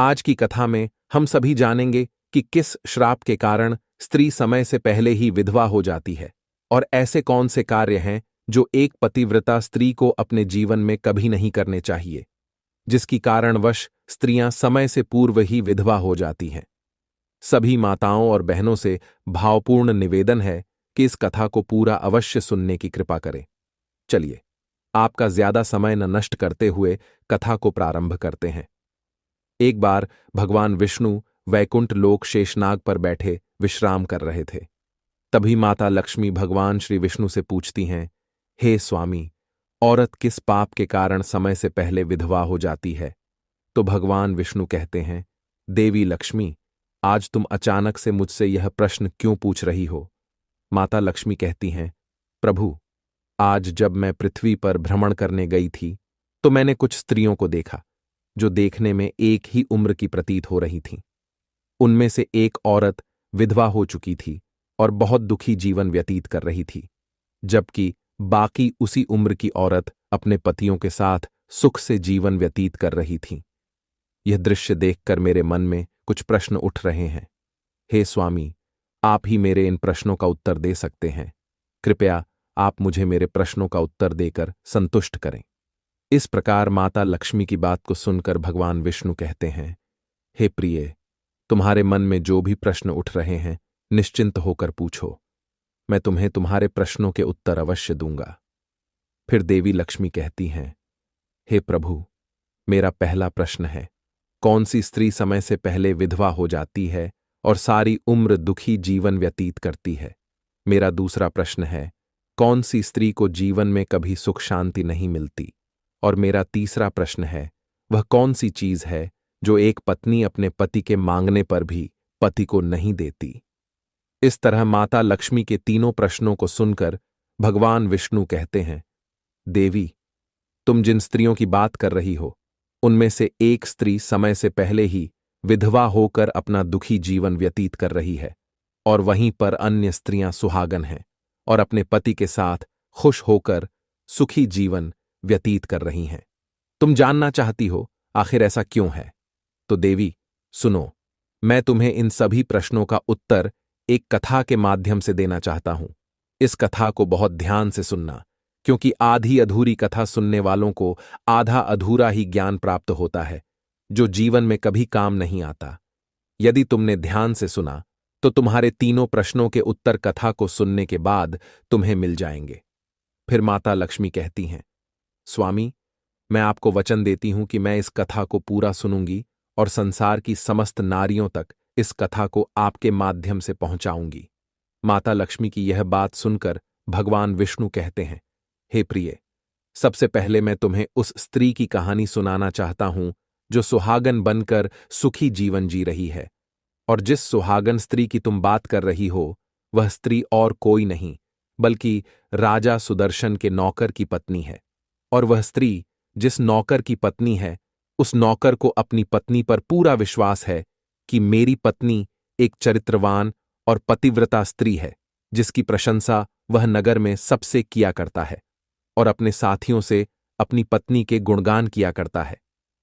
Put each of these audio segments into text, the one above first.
आज की कथा में हम सभी जानेंगे कि किस श्राप के कारण स्त्री समय से पहले ही विधवा हो जाती है और ऐसे कौन से कार्य हैं जो एक पतिव्रता स्त्री को अपने जीवन में कभी नहीं करने चाहिए, जिसकी कारणवश स्त्रियां समय से पूर्व ही विधवा हो जाती हैं। सभी माताओं और बहनों से भावपूर्ण निवेदन है कि इस कथा को पूरा अवश्य सुनने की कृपा करें। चलिए, आपका ज्यादा समय न नष्ट करते हुए कथा को प्रारंभ करते हैं। एक बार भगवान विष्णु वैकुंठ लोक शेषनाग पर बैठे विश्राम कर रहे थे। तभी माता लक्ष्मी भगवान श्री विष्णु से पूछती हैं, हे स्वामी, औरत किस पाप के कारण समय से पहले विधवा हो जाती है? तो भगवान विष्णु कहते हैं, देवी लक्ष्मी, आज तुम अचानक से मुझसे यह प्रश्न क्यों पूछ रही हो? माता लक्ष्मी कहती हैं, प्रभु, आज जब मैं पृथ्वी पर भ्रमण करने गई थी तो मैंने कुछ स्त्रियों को देखा जो देखने में एक ही उम्र की प्रतीत हो रही थीं। उनमें से एक औरत विधवा हो चुकी थी और बहुत दुखी जीवन व्यतीत कर रही थी, जबकि बाकी उसी उम्र की औरत अपने पतियों के साथ सुख से जीवन व्यतीत कर रही थी। यह दृश्य देखकर मेरे मन में कुछ प्रश्न उठ रहे हैं। हे स्वामी, आप ही मेरे इन प्रश्नों का उत्तर दे सकते हैं। कृपया आप मुझे मेरे प्रश्नों का उत्तर देकर संतुष्ट करें। इस प्रकार माता लक्ष्मी की बात को सुनकर भगवान विष्णु कहते हैं, हे प्रिय, तुम्हारे मन में जो भी प्रश्न उठ रहे हैं निश्चिंत होकर पूछो, मैं तुम्हें तुम्हारे प्रश्नों के उत्तर अवश्य दूंगा। फिर देवी लक्ष्मी कहती हैं, हे प्रभु, मेरा पहला प्रश्न है, कौन सी स्त्री समय से पहले विधवा हो जाती है और सारी उम्र दुखी जीवन व्यतीत करती है? मेरा दूसरा प्रश्न है, कौन सी स्त्री को जीवन में कभी सुख शांति नहीं मिलती? और मेरा तीसरा प्रश्न है, वह कौन सी चीज है जो एक पत्नी अपने पति के मांगने पर भी पति को नहीं देती? इस तरह माता लक्ष्मी के तीनों प्रश्नों को सुनकर भगवान विष्णु कहते हैं, देवी, तुम जिन स्त्रियों की बात कर रही हो उनमें से एक स्त्री समय से पहले ही विधवा होकर अपना दुखी जीवन व्यतीत कर रही है और वहीं पर अन्य स्त्रियां सुहागन हैं और अपने पति के साथ खुश होकर सुखी जीवन व्यतीत कर रही हैं। तुम जानना चाहती हो आखिर ऐसा क्यों है? तो देवी सुनो, मैं तुम्हें इन सभी प्रश्नों का उत्तर एक कथा के माध्यम से देना चाहता हूं। इस कथा को बहुत ध्यान से सुनना, क्योंकि आधी अधूरी कथा सुनने वालों को आधा अधूरा ही ज्ञान प्राप्त होता है, जो जीवन में कभी काम नहीं आता। यदि तुमने ध्यान से सुना तो तुम्हारे तीनों प्रश्नों के उत्तर कथा को सुनने के बाद तुम्हें मिल जाएंगे। फिर माता लक्ष्मी कहती हैं, स्वामी, मैं आपको वचन देती हूं कि मैं इस कथा को पूरा सुनूंगी और संसार की समस्त नारियों तक इस कथा को आपके माध्यम से पहुंचाऊंगी। माता लक्ष्मी की यह बात सुनकर भगवान विष्णु कहते हैं, हे प्रिय, सबसे पहले मैं तुम्हें उस स्त्री की कहानी सुनाना चाहता हूं जो सुहागन बनकर सुखी जीवन जी रही है। और जिस सुहागन स्त्री की तुम बात कर रही हो वह स्त्री और कोई नहीं बल्कि राजा सुदर्शन के नौकर की पत्नी है। और वह स्त्री जिस नौकर की पत्नी है, उस नौकर को अपनी पत्नी पर पूरा विश्वास है कि मेरी पत्नी एक चरित्रवान और पतिव्रता स्त्री है, जिसकी प्रशंसा वह नगर में सबसे किया करता है और अपने साथियों से अपनी पत्नी के गुणगान किया करता है।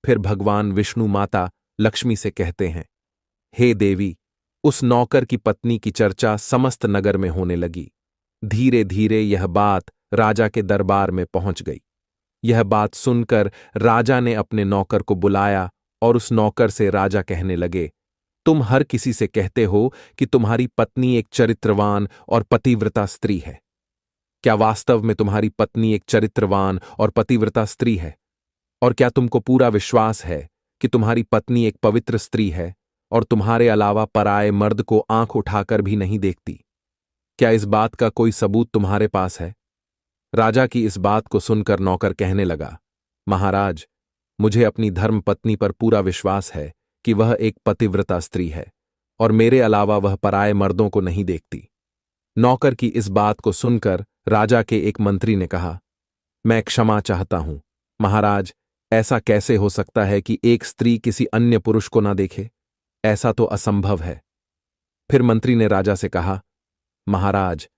फिर भगवान विष्णु माता लक्ष्मी से कहते हैं, हे देवी, उस नौकर की पत्नी की चर्चा समस्त नगर में होने लगी। धीरे धीरे यह बात राजा के दरबार में पहुंच गई। यह बात सुनकर राजा ने अपने नौकर को बुलाया और उस नौकर से राजा कहने लगे, तुम हर किसी से कहते हो कि तुम्हारी पत्नी एक चरित्रवान और पतिव्रता स्त्री है। क्या वास्तव में तुम्हारी पत्नी एक चरित्रवान और पतिव्रता स्त्री है? और क्या तुमको पूरा विश्वास है कि तुम्हारी पत्नी एक पवित्र स्त्री है और तुम्हारे अलावा पराये मर्द को आंख उठाकर भी नहीं देखती? क्या इस बात का कोई सबूत तुम्हारे पास है? राजा की इस बात को सुनकर नौकर कहने लगा, महाराज, मुझे अपनी धर्म पत्नी पर पूरा विश्वास है कि वह एक पतिव्रता स्त्री है और मेरे अलावा वह पराये मर्दों को नहीं देखती। नौकर की इस बात को सुनकर राजा के एक मंत्री ने कहा, मैं क्षमा चाहता हूं महाराज, ऐसा कैसे हो सकता है कि एक स्त्री किसी अन्य पुरुष को ना देखे? ऐसा तो असंभव है। फिर मंत्री ने राजा से कहा, महाराज,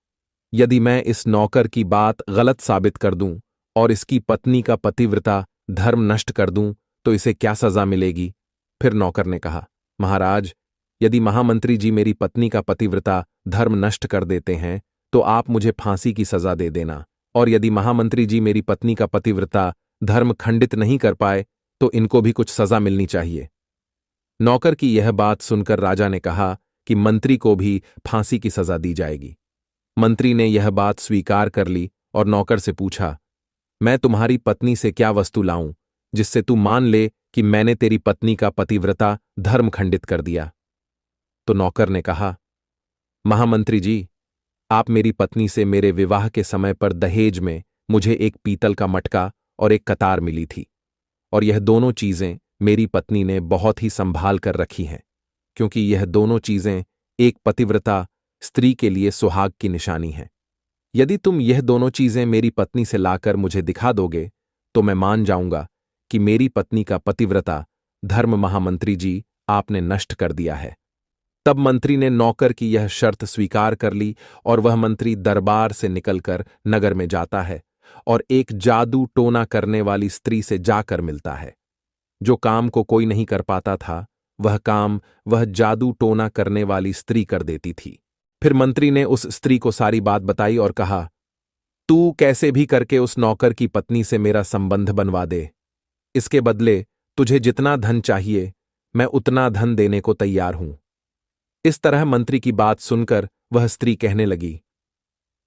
यदि मैं इस नौकर की बात गलत साबित कर दूं और इसकी पत्नी का पतिव्रता धर्म नष्ट कर दूं तो इसे क्या सजा मिलेगी? फिर नौकर ने कहा, महाराज, यदि महामंत्री जी मेरी पत्नी का पतिव्रता धर्म नष्ट कर देते हैं तो आप मुझे फांसी की सजा दे देना, और यदि महामंत्री जी मेरी पत्नी का पतिव्रता धर्म खंडित नहीं कर पाए तो इनको भी कुछ सजा मिलनी चाहिए। नौकर की यह बात सुनकर राजा ने कहा कि मंत्री को भी फांसी की सजा दी जाएगी। मंत्री ने यह बात स्वीकार कर ली और नौकर से पूछा, मैं तुम्हारी पत्नी से क्या वस्तु लाऊं जिससे तू मान ले कि मैंने तेरी पत्नी का पतिव्रता धर्म खंडित कर दिया? तो नौकर ने कहा, महामंत्री जी, आप मेरी पत्नी से मेरे विवाह के समय पर दहेज में मुझे एक पीतल का मटका और एक कतार मिली थी, और यह दोनों चीजें मेरी पत्नी ने बहुत ही संभाल कर रखी हैं, क्योंकि यह दोनों चीजें एक पतिव्रता स्त्री के लिए सुहाग की निशानी हैं। यदि तुम यह दोनों चीजें मेरी पत्नी से लाकर मुझे दिखा दोगे तो मैं मान जाऊंगा कि मेरी पत्नी का पतिव्रता धर्म महामंत्री जी आपने नष्ट कर दिया है। तब मंत्री ने नौकर की यह शर्त स्वीकार कर ली और वह मंत्री दरबार से निकलकर नगर में जाता है और एक जादू टोना करने वाली स्त्री से जाकर मिलता है। जो काम को कोई नहीं कर पाता था वह काम वह जादू टोना करने वाली स्त्री कर देती थी। फिर मंत्री ने उस स्त्री को सारी बात बताई और कहा, तू कैसे भी करके उस नौकर की पत्नी से मेरा संबंध बनवा दे। इसके बदले तुझे जितना धन चाहिए मैं उतना धन देने को तैयार हूं। इस तरह मंत्री की बात सुनकर वह स्त्री कहने लगी,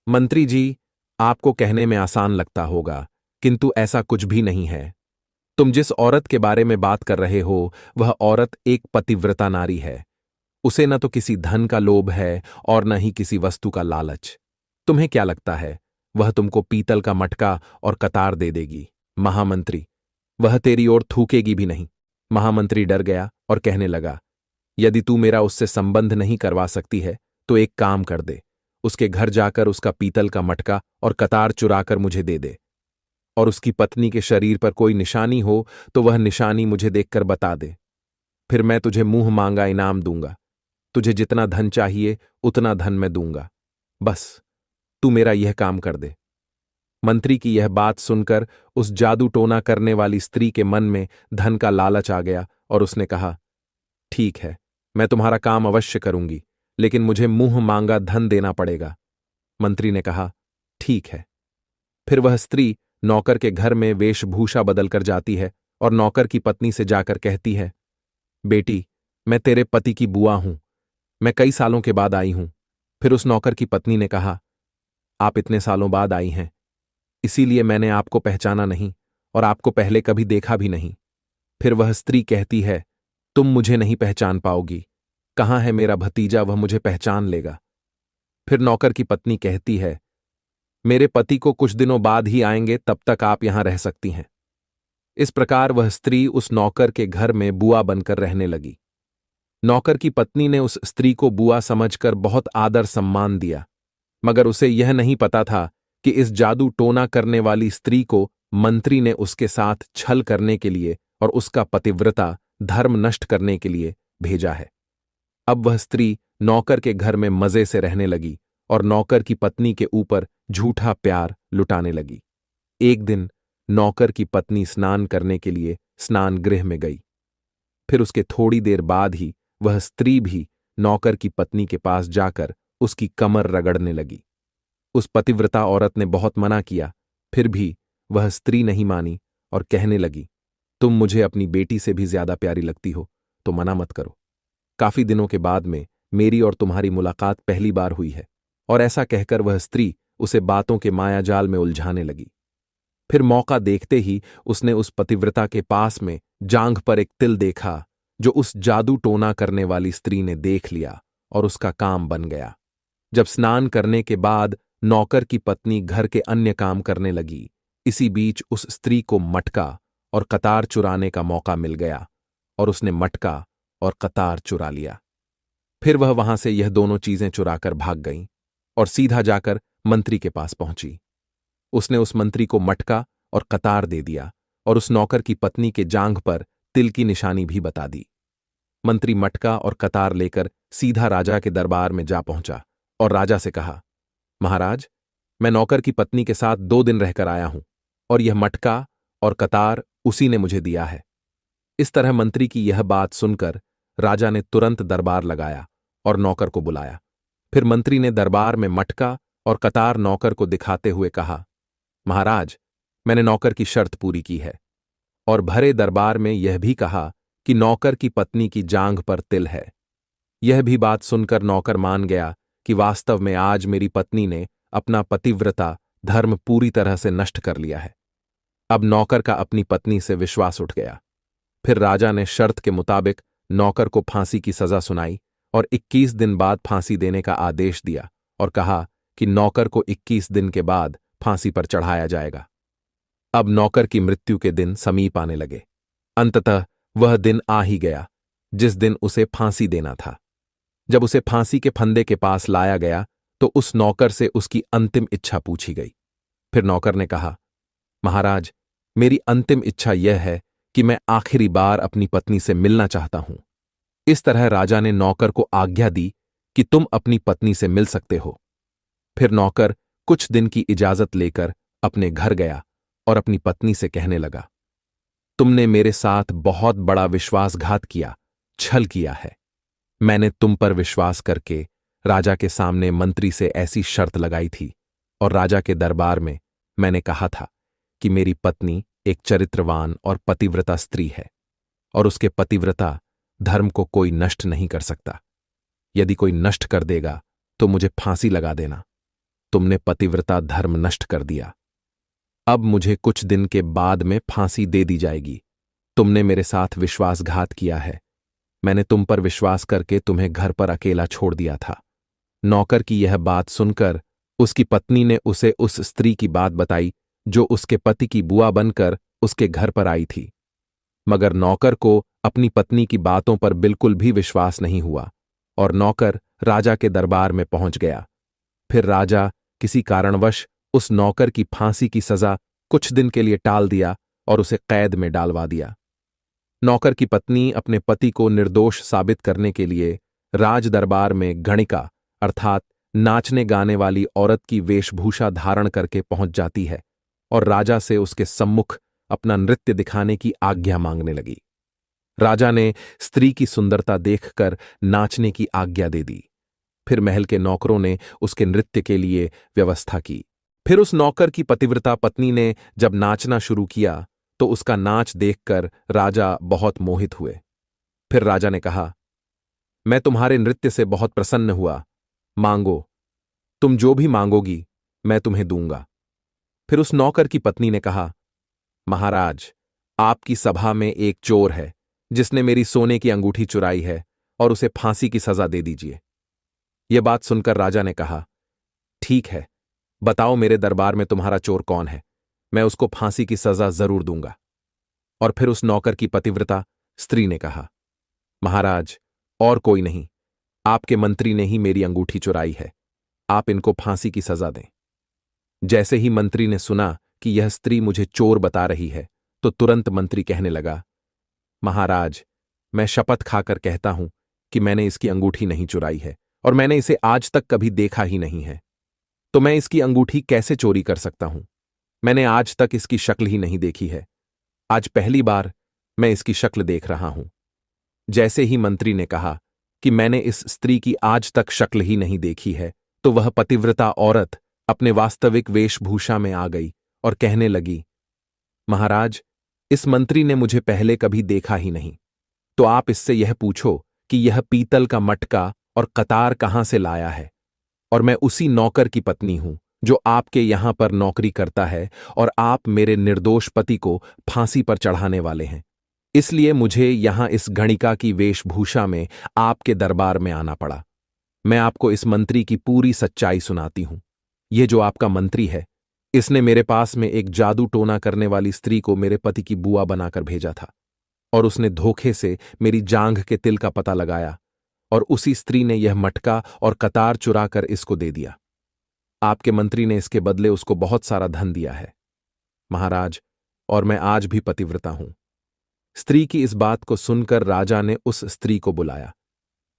मंत्री जी, आपको कहने में आसान लगता होगा, किंतु ऐसा कुछ भी नहीं है। तुम जिस औरत के बारे में बात कर रहे हो वह औरत एक पतिव्रता नारी है। उसे न तो किसी धन का लोभ है और न ही किसी वस्तु का लालच। तुम्हें क्या लगता है वह तुमको पीतल का मटका और कतार दे देगी? महामंत्री, वह तेरी ओर थूकेगी भी नहीं। महामंत्री डर गया और कहने लगा, यदि तू मेरा उससे संबंध नहीं करवा सकती है तो एक काम कर दे, उसके घर जाकर उसका पीतल का मटका और कतार चुराकर मुझे दे दे, और उसकी पत्नी के शरीर पर कोई निशानी हो तो वह निशानी मुझे देखकर बता दे। फिर मैं तुझे मुंह मांगा इनाम दूंगा। तुझे जितना धन चाहिए उतना धन मैं दूंगा। बस तू मेरा यह काम कर दे। मंत्री की यह बात सुनकर उस जादू टोना करने वाली स्त्री के मन में धन का लालच आ गया और उसने कहा, ठीक है, मैं तुम्हारा काम अवश्य करूंगी, लेकिन मुझे मुंह मांगा धन देना पड़ेगा। मंत्री ने कहा, ठीक है। फिर वह स्त्री नौकर के घर में वेशभूषा बदलकर जाती है और नौकर की पत्नी से जाकर कहती है, बेटी, मैं तेरे पति की बुआ हूं, मैं कई सालों के बाद आई हूं। फिर उस नौकर की पत्नी ने कहा, आप इतने सालों बाद आई हैं, इसीलिए मैंने आपको पहचाना नहीं और आपको पहले कभी देखा भी नहीं। फिर वह स्त्री कहती है, तुम मुझे नहीं पहचान पाओगी, कहाँ है मेरा भतीजा, वह मुझे पहचान लेगा। फिर नौकर की पत्नी कहती है, मेरे पति को कुछ दिनों बाद ही आएंगे, तब तक आप यहां रह सकती हैं। इस प्रकार वह स्त्री उस नौकर के घर में बुआ बनकर रहने लगी। नौकर की पत्नी ने उस स्त्री को बुआ समझकर बहुत आदर सम्मान दिया, मगर उसे यह नहीं पता था कि इस जादू टोना करने वाली स्त्री को मंत्री ने उसके साथ छल करने के लिए और उसका पतिव्रता धर्म नष्ट करने के लिए भेजा है। अब वह स्त्री नौकर के घर में मजे से रहने लगी और नौकर की पत्नी के ऊपर झूठा प्यार लुटाने लगी। एक दिन नौकर की पत्नी स्नान करने के लिए स्नान गृह में गई। फिर उसके थोड़ी देर बाद ही वह स्त्री भी नौकर की पत्नी के पास जाकर उसकी कमर रगड़ने लगी। उस पतिव्रता औरत ने बहुत मना किया, फिर भी वह स्त्री नहीं मानी और कहने लगी, तुम मुझे अपनी बेटी से भी ज्यादा प्यारी लगती हो तो मना मत करो। काफी दिनों के बाद में मेरी और तुम्हारी मुलाकात पहली बार हुई है। और ऐसा कहकर वह स्त्री उसे बातों के मायाजाल में उलझाने लगी। फिर मौका देखते ही उसने उस पतिव्रता के पास में जांघ पर एक तिल देखा जो उस जादू टोना करने वाली स्त्री ने देख लिया और उसका काम बन गया। जब स्नान करने के बाद नौकर की पत्नी घर के अन्य काम करने लगी, इसी बीच उस स्त्री को मटका और कतार चुराने का मौका मिल गया और उसने मटका और कतार चुरा लिया। फिर वह वहां से यह दोनों चीजें चुराकर भाग गईं और सीधा जाकर मंत्री के पास पहुंची। उसने उस मंत्री को मटका और कतार दे दिया और उस नौकर की पत्नी के जांघ पर तिल की निशानी भी बता दी। मंत्री मटका और कतार लेकर सीधा राजा के दरबार में जा पहुंचा और राजा से कहा, महाराज, मैं नौकर की पत्नी के साथ 2 दिन रहकर आया हूं और यह मटका और कतार उसी ने मुझे दिया है। इस तरह मंत्री की यह बात सुनकर राजा ने तुरंत दरबार लगाया और नौकर को बुलाया। फिर मंत्री ने दरबार में मटका और कतार नौकर को दिखाते हुए कहा, महाराज, मैंने नौकर की शर्त पूरी की है। और भरे दरबार में यह भी कहा कि नौकर की पत्नी की जांघ पर तिल है। यह भी बात सुनकर नौकर मान गया कि वास्तव में आज मेरी पत्नी ने अपना पतिव्रता धर्म पूरी तरह से नष्ट कर लिया है। अब नौकर का अपनी पत्नी से विश्वास उठ गया। फिर राजा ने शर्त के मुताबिक नौकर को फांसी की सजा सुनाई और 21 दिन बाद फांसी देने का आदेश दिया और कहा कि नौकर को 21 दिन के बाद फांसी पर चढ़ाया जाएगा। अब नौकर की मृत्यु के दिन समीप आने लगे। अंततः वह दिन आ ही गया जिस दिन उसे फांसी देना था। जब उसे फांसी के फंदे के पास लाया गया तो उस नौकर से उसकी अंतिम इच्छा पूछी गई। फिर नौकर ने कहा, महाराज, मेरी अंतिम इच्छा यह है कि मैं आखिरी बार अपनी पत्नी से मिलना चाहता हूं। इस तरह राजा ने नौकर को आज्ञा दी कि तुम अपनी पत्नी से मिल सकते हो। फिर नौकर कुछ दिन की इजाजत लेकर अपने घर गया और अपनी पत्नी से कहने लगा, तुमने मेरे साथ बहुत बड़ा विश्वासघात किया, छल किया है। मैंने तुम पर विश्वास करके राजा के सामने मंत्री से ऐसी शर्त लगाई थी और राजा के दरबार में मैंने कहा था कि मेरी पत्नी एक चरित्रवान और पतिव्रता स्त्री है और उसके पतिव्रता धर्म को कोई नष्ट नहीं कर सकता। यदि कोई नष्ट कर देगा तो मुझे फांसी लगा देना। तुमने पतिव्रता धर्म नष्ट कर दिया। अब मुझे कुछ दिन के बाद में फांसी दे दी जाएगी। तुमने मेरे साथ विश्वासघात किया है। मैंने तुम पर विश्वास करके तुम्हें घर पर अकेला छोड़ दिया था। नौकर की यह बात सुनकर उसकी पत्नी ने उसे उस स्त्री की बात बताई जो उसके पति की बुआ बनकर उसके घर पर आई थी। मगर नौकर को अपनी पत्नी की बातों पर बिल्कुल भी विश्वास नहीं हुआ और नौकर राजा के दरबार में पहुंच गया। फिर राजा किसी कारणवश उस नौकर की फांसी की सजा कुछ दिन के लिए टाल दिया और उसे कैद में डालवा दिया। नौकर की पत्नी अपने पति को निर्दोष साबित करने के लिए राज दरबार में गणिका अर्थात नाचने गाने वाली औरत की वेशभूषा धारण करके पहुंच जाती है और राजा से उसके सम्मुख अपना नृत्य दिखाने की आज्ञा मांगने लगी। राजा ने स्त्री की सुंदरता देखकर नाचने की आज्ञा दे दी। फिर महल के नौकरों ने उसके नृत्य के लिए व्यवस्था की। फिर उस नौकर की पतिव्रता पत्नी ने जब नाचना शुरू किया तो उसका नाच देखकर राजा बहुत मोहित हुए। फिर राजा ने कहा, मैं तुम्हारे नृत्य से बहुत प्रसन्न हुआ। मांगो, तुम जो भी मांगोगी मैं तुम्हें दूंगा। फिर उस नौकर की पत्नी ने कहा, महाराज, आपकी सभा में एक चोर है जिसने मेरी सोने की अंगूठी चुराई है और उसे फांसी की सजा दे दीजिए। यह बात सुनकर राजा ने कहा, ठीक है, बताओ मेरे दरबार में तुम्हारा चोर कौन है, मैं उसको फांसी की सजा जरूर दूंगा। और फिर उस नौकर की पतिव्रता स्त्री ने कहा, महाराज, और कोई नहीं, आपके मंत्री ने ही मेरी अंगूठी चुराई है, आप इनको फांसी की सजा दें। जैसे ही मंत्री ने सुना कि यह स्त्री मुझे चोर बता रही है तो तुरंत मंत्री कहने लगा, महाराज, मैं शपथ खाकर कहता हूं कि मैंने इसकी अंगूठी नहीं चुराई है और मैंने इसे आज तक कभी देखा ही नहीं है। तो मैं इसकी अंगूठी कैसे चोरी कर सकता हूं? मैंने आज तक इसकी शक्ल ही नहीं देखी है। आज पहली बार मैं इसकी शक्ल देख रहा हूं। जैसे ही मंत्री ने कहा कि मैंने इस स्त्री की आज तक शक्ल ही नहीं देखी है तो वह पतिव्रता औरत अपने वास्तविक वेशभूषा में आ गई और कहने लगी, महाराज, इस मंत्री ने मुझे पहले कभी देखा ही नहीं, तो आप इससे यह पूछो कि यह पीतल का मटका और कतार कहां से लाया है। और मैं उसी नौकर की पत्नी हूं जो आपके यहां पर नौकरी करता है और आप मेरे निर्दोष पति को फांसी पर चढ़ाने वाले हैं। इसलिए मुझे यहां इस गणिका की वेशभूषा में आपके दरबार में आना पड़ा। मैं आपको इस मंत्री की पूरी सच्चाई सुनाती हूं। यह जो आपका मंत्री है, इसने मेरे पास में एक जादू टोना करने वाली स्त्री को मेरे पति की बुआ बनाकर भेजा था और उसने धोखे से मेरी जांघ के तिल का पता लगाया और उसी स्त्री ने यह मटका और कतार चुरा कर इसको दे दिया। आपके मंत्री ने इसके बदले उसको बहुत सारा धन दिया है, महाराज, और मैं आज भी पतिव्रता हूं। स्त्री की इस बात को सुनकर राजा ने उस स्त्री को बुलाया।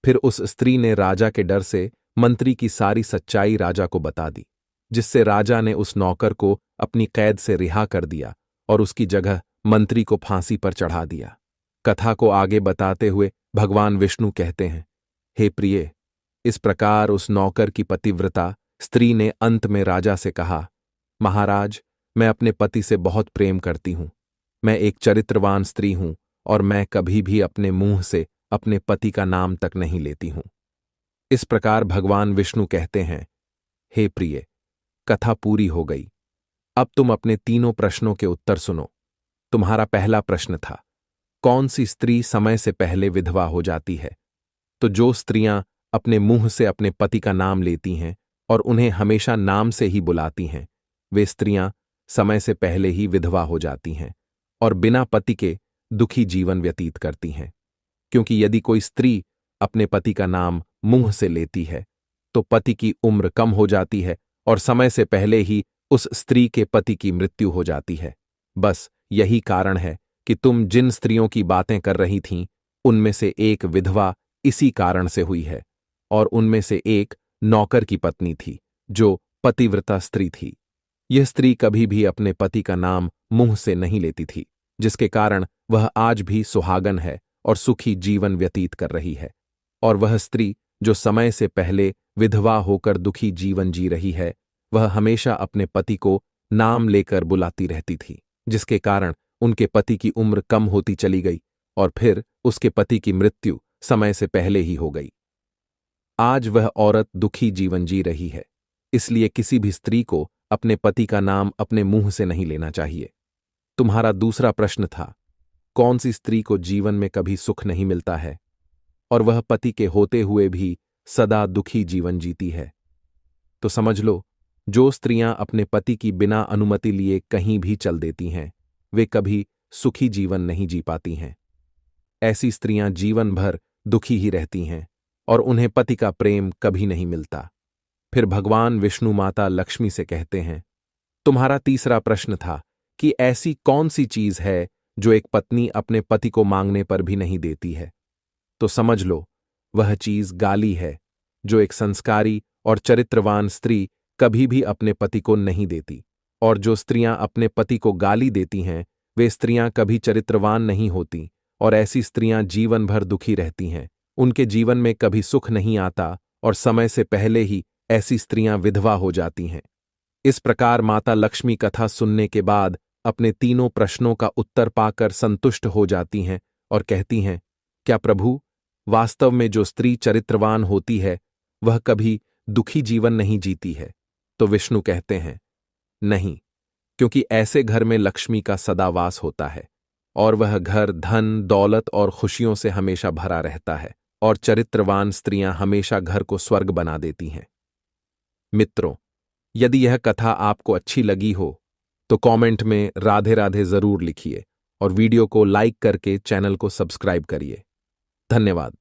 फिर उस स्त्री ने राजा के डर से मंत्री की सारी सच्चाई राजा को बता दी, जिससे राजा ने उस नौकर को अपनी कैद से रिहा कर दिया और उसकी जगह मंत्री को फांसी पर चढ़ा दिया। कथा को आगे बताते हुए भगवान विष्णु कहते हैं, हे प्रिय, इस प्रकार उस नौकर की पतिव्रता स्त्री ने अंत में राजा से कहा, महाराज, मैं अपने पति से बहुत प्रेम करती हूं। मैं एक चरित्रवान स्त्री हूं और मैं कभी भी अपने मुंह से अपने पति का नाम तक नहीं लेती हूं। इस प्रकार भगवान विष्णु कहते हैं, हे प्रिय, कथा पूरी हो गई। अब तुम अपने तीनों प्रश्नों के उत्तर सुनो। तुम्हारा पहला प्रश्न था, कौन सी स्त्री समय से पहले विधवा हो जाती है? तो जो स्त्रियां अपने मुंह से अपने पति का नाम लेती हैं और उन्हें हमेशा नाम से ही बुलाती हैं, वे स्त्रियां समय से पहले ही विधवा हो जाती हैं और बिना पति के दुखी जीवन व्यतीत करती हैं। क्योंकि यदि कोई स्त्री अपने पति का नाम मुंह से लेती है तो पति की उम्र कम हो जाती है और समय से पहले ही उस स्त्री के पति की मृत्यु हो जाती है। बस यही कारण है कि तुम जिन स्त्रियों की बातें कर रही थीं, उनमें से एक विधवा इसी कारण से हुई है और उनमें से एक नौकर की पत्नी थी जो पतिव्रता स्त्री थी। यह स्त्री कभी भी अपने पति का नाम मुंह से नहीं लेती थी, जिसके कारण वह आज भी सुहागन है और सुखी जीवन व्यतीत कर रही है। और वह स्त्री जो समय से पहले विधवा होकर दुखी जीवन जी रही है, वह हमेशा अपने पति को नाम लेकर बुलाती रहती थी, जिसके कारण उनके पति की उम्र कम होती चली गई और फिर उसके पति की मृत्यु समय से पहले ही हो गई। आज वह औरत दुखी जीवन जी रही है, इसलिए किसी भी स्त्री को अपने पति का नाम अपने मुंह से नहीं लेना चाहिए। तुम्हारा दूसरा प्रश्न था, कौन सी स्त्री को जीवन में कभी सुख नहीं मिलता है और वह पति के होते हुए भी सदा दुखी जीवन जीती है? तो समझ लो, जो स्त्रियां अपने पति की बिना अनुमति लिए कहीं भी चल देती हैं, वे कभी सुखी जीवन नहीं जी पाती हैं। ऐसी स्त्रियां जीवन भर दुखी ही रहती हैं और उन्हें पति का प्रेम कभी नहीं मिलता। फिर भगवान विष्णु माता लक्ष्मी से कहते हैं, तुम्हारा तीसरा प्रश्न था कि ऐसी कौन सी चीज है जो एक पत्नी अपने पति को मांगने पर भी नहीं देती है? तो समझ लो, वह चीज गाली है जो एक संस्कारी और चरित्रवान स्त्री कभी भी अपने पति को नहीं देती। और जो स्त्रियां अपने पति को गाली देती हैं, वे स्त्रियां कभी चरित्रवान नहीं होती और ऐसी स्त्रियां जीवन भर दुखी रहती हैं। उनके जीवन में कभी सुख नहीं आता और समय से पहले ही ऐसी स्त्रियां विधवा हो जाती हैं। इस प्रकार माता लक्ष्मी कथा सुनने के बाद अपने तीनों प्रश्नों का उत्तर पाकर संतुष्ट हो जाती हैं और कहती हैं, क्या प्रभु, वास्तव में जो स्त्री चरित्रवान होती है वह कभी दुखी जीवन नहीं जीती है? तो विष्णु कहते हैं, नहीं, क्योंकि ऐसे घर में लक्ष्मी का सदा वास होता है और वह घर धन, दौलत और खुशियों से हमेशा भरा रहता है और चरित्रवान स्त्रियां हमेशा घर को स्वर्ग बना देती हैं। मित्रों, यदि यह कथा आपको अच्छी लगी हो तो कमेंट में राधे राधे जरूर लिखिए और वीडियो को लाइक करके चैनल को सब्सक्राइब करिए। धन्यवाद।